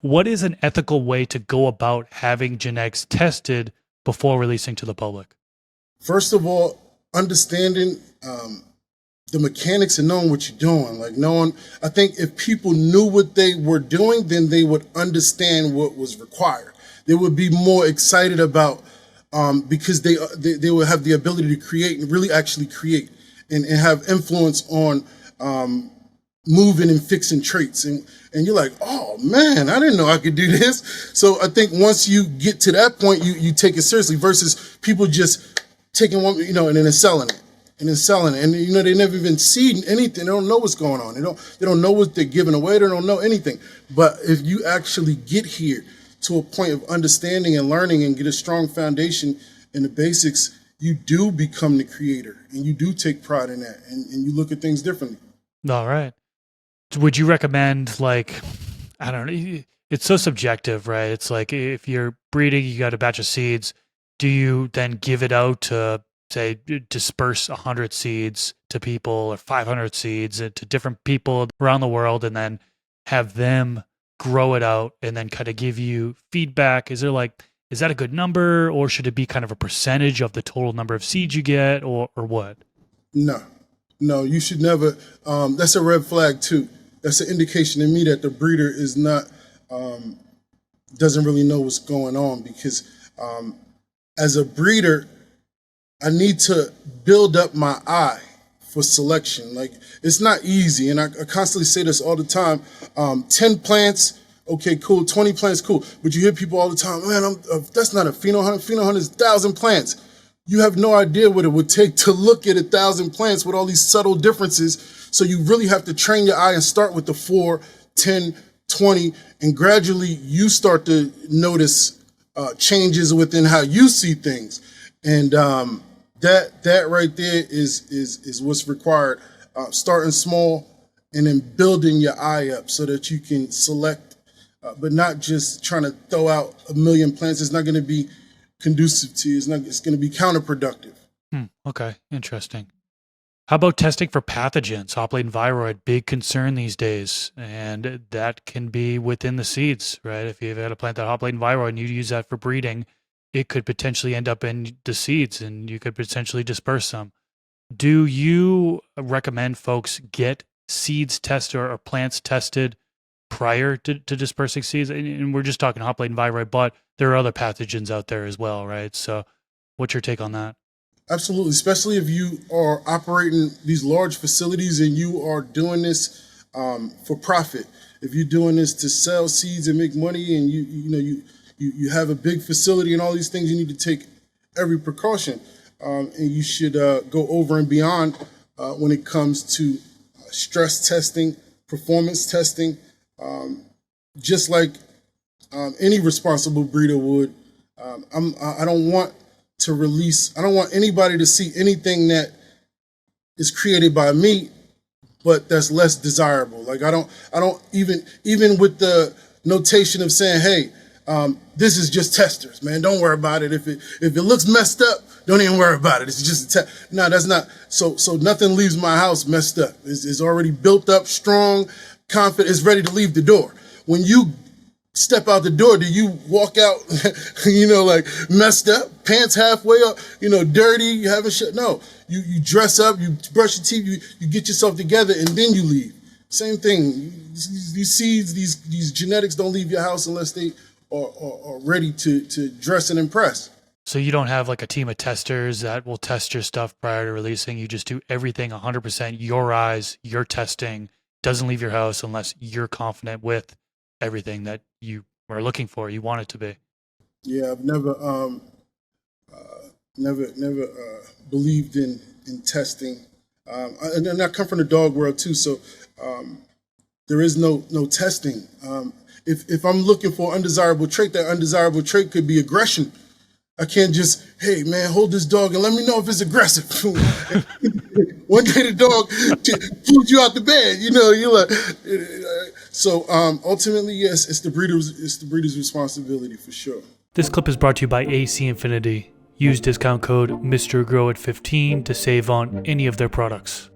what is an ethical way to go about having genetics tested before releasing to the public? First of all, understanding the mechanics and knowing what you're doing. Like knowing, I think if people knew what they were doing, then they would understand what was required. They would be more excited about because they would have the ability to create and really actually create and have influence on moving and fixing traits. And you're like, oh man, I didn't know I could do this. So I think once you get to that point, you take it seriously versus people just taking one, and then selling it. And then selling it. And they never even seen anything. They don't know what's going on. They don't know what they're giving away. They don't know anything. But if you actually get here to a point of understanding and learning and get a strong foundation in the basics, you do become the creator and you do take pride in that and you look at things differently. All right. Would you recommend, like, I don't know, it's so subjective, right? It's like if you're breeding, you got a batch of seeds. Do you then give it out to, say, disperse 100 seeds to people or 500 seeds to different people around the world and then have them grow it out and then kind of give you feedback? Is that a good number, or should it be kind of a percentage of the total number of seeds you get, or what? No, you should never. That's a red flag too. That's an indication to me that the breeder is not, doesn't really know what's going on because as a breeder, I need to build up my eye for selection. Like, it's not easy. And I constantly say this all the time. 10 plants, okay, cool. 20 plants, cool. But you hear people all the time, man, that's not a pheno hunt. Pheno hunt is 1,000 plants. You have no idea what it would take to look at 1,000 plants with all these subtle differences. So you really have to train your eye and start with the 4, 10, 20, and gradually you start to notice changes within how you see things. And that right there is what's required. Starting small and then building your eye up so that you can select, but not just trying to throw out 1 million plants. It's not going to be conducive to you. It's going to be counterproductive. Okay, interesting. How about testing for pathogens? Hop latent viroid, big concern these days, and that can be within the seeds, right? If you've had a plant that hop latent viroid and you use that for breeding, it could potentially end up in the seeds and you could potentially disperse some. Do you recommend folks get seeds tested or plants tested prior to dispersing seeds? And we're just talking hop latent viroid, but there are other pathogens out there as well, right? So what's your take on that? Absolutely, especially if you are operating these large facilities and you are doing this for profit. If you're doing this to sell seeds and make money, and you have a big facility and all these things, you need to take every precaution, and you should go over and beyond when it comes to stress testing, performance testing, just like any responsible breeder would. I don't want anybody to see anything that is created by me, but that's less desirable. Like I don't even with the notation of saying, hey, this is just testers, man. Don't worry about it. If it looks messed up, don't even worry about it. It's just a test. No, that's not. So nothing leaves my house messed up. It's already built up, strong, confident. It's ready to leave the door. When you step out the door, do you walk out, like messed up, pants halfway up, dirty, you haven't shit? No, you dress up, you brush your teeth, you get yourself together, and then you leave. Same thing. These seeds, these genetics don't leave your house unless they are ready to dress and impress. So you don't have like a team of testers that will test your stuff prior to releasing. You just do everything 100%, your eyes, your testing, doesn't leave your house unless you're confident with everything that you are looking for, you want it to be. Yeah, I've never believed in testing. And I come from the dog world too, so there is no testing. If I'm looking for an undesirable trait, that undesirable trait could be aggression. I can't just, hey man, hold this dog and let me know if it's aggressive. One day the dog pulls you out the bed, you're like. So ultimately, yes, it's the breeder's responsibility for sure. This clip is brought to you by AC Infinity. Use discount code MrGrow15 to save on any of their products.